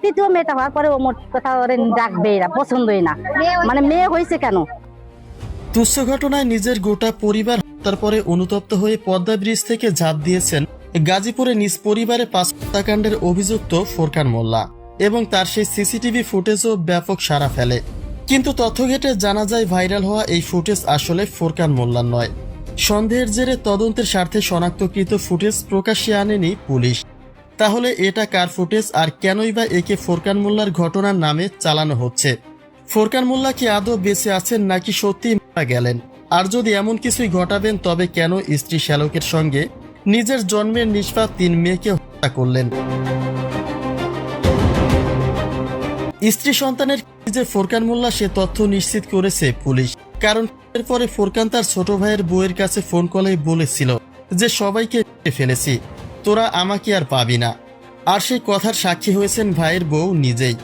তৃতীয় মেয়েটা হওয়ার পরে ও মোট কথা ওরে ডাকবে না, পছন্দই না, মানে মেয়ে হয়েছে কেন। তুচ্ছ ঘটনায় নিজের গোটা পরিবার হত্যার পরে অনুতপ্ত হয়ে পদ্মা ব্রিজ থেকে ঝাঁপ দিয়েছেন গাজীপুরে নিজ পরিবারে 5 হত্যাকাণ্ডের অভিযুক্ত ফোরকান মোল্লা এবং তার সেই সিসিটিভি ফুটেজও ব্যাপক সাড়া ফেলে। কিন্তু তথ্য ঘেঁটে জানা যায় ভাইরাল হওয়া এই ফুটেজ আসলে ফোরকান মোল্লার নয়। সন্দেহের জেরে তদন্তের স্বার্থে শনাক্তকৃত ফুটেজ প্রকাশ্যে আনেনি পুলিশ। তাহলে এটা কার ফুটেজ আর কেনই বা একে ফোরকান মোল্লার ঘটনার নামে চালানো হচ্ছে? ফোরকান মোল্লা কি আদৌ বেঁচে আছেন নাকি সত্যিই মারা গেলেন? আর যদি এমন কিছুই ঘটাবেন তবে কেন স্ত্রী শ্যালকের সঙ্গে নিজের জন্মের নিষ্পাপ 3 মেয়েকে হত্যা করলেন? স্ত্রী সন্তানের যে ফোরকান মোল্লা সে তথ্য নিশ্চিত করেছে পুলিশ। কারণ এরপরে ফোরকান তার ছোট ভাইয়ের বউয়ের কাছে ফোন কলেই বলেছিল যে সবাইকে ফেলেছি, তোরা আমাকে আর পাবি না। আর সেই কথার সাক্ষী হয়েছেন ভাইয়ের বউ নিজেই।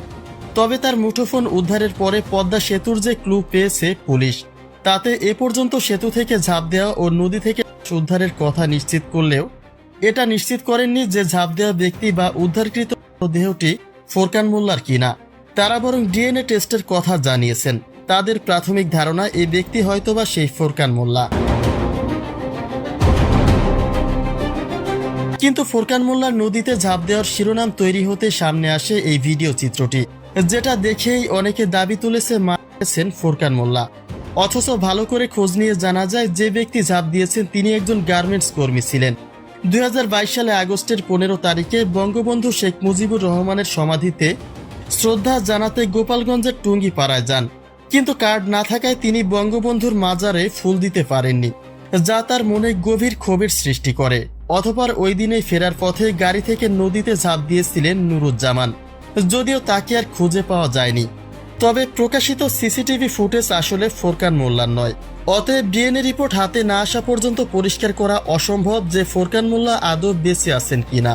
তবে তার মুঠোফোন উদ্ধারের পরে পদ্মা সেতুর যে ক্লু পেয়েছে পুলিশ, তাতে এ পর্যন্ত সেতু থেকে ঝাঁপ দেওয়া ও নদী থেকে উদ্ধারের কথা নিশ্চিত করলেও এটা নিশ্চিত করেননি যে ঝাঁপ দেওয়া ব্যক্তি বা উদ্ধারকৃত দেহটি ফোরকান মোল্লার কিনা। তারা বরং ডিএনএ টেস্টের কথা জানিয়েছেন। তাদের প্রাথমিক ধারণা এই ব্যক্তি হয়তোবা সেই ফোরকান মোল্লা। কিন্তু ফোরকান মোল্লার নদীতে ঝাঁপ দেওয়ার শিরোনাম তৈরি হতে সামনে আসে এই ভিডিও চিত্রটি, যেটা দেখেই অনেকে দাবি তুলেছে মারেছেন ফোরকান মোল্লা। অথচ ভালো করে খোঁজ নিয়ে জানা যায় যে ব্যক্তি ঝাঁপ দিয়েছেন তিনি একজন গার্মেন্টস কর্মী ছিলেন। 2022 সালে আগস্টের 15 তারিখে বঙ্গবন্ধু শেখ মুজিবুর রহমানের সমাধিতে শ্রদ্ধা জানাতে গোপালগঞ্জের টুঙ্গিপাড়ায় যান। কিন্তু কার্ড না থাকায় তিনি বঙ্গবন্ধুর মাজারে ফুল দিতে পারেননি, যা তার মনে গভীর ক্ষোভের সৃষ্টি করে। অতঃপর ওই দিনেই ফেরার পথে গাড়ি থেকে নদীতে ঝাঁপ দিয়েছিলেন নুরুজ্জামান, যদিও তাকে আর খুঁজে পাওয়া যায়নি। তবে প্রকাশিত সিসিটিভি ফুটেজ আসলে ফোরকান মোল্লার নয়। অতএব ডিএনএ রিপোর্ট হাতে না আসা পর্যন্ত পরিষ্কার করা অসম্ভব যে ফোরকান মোল্লা আদৌ বেঁচে আছেন কিনা।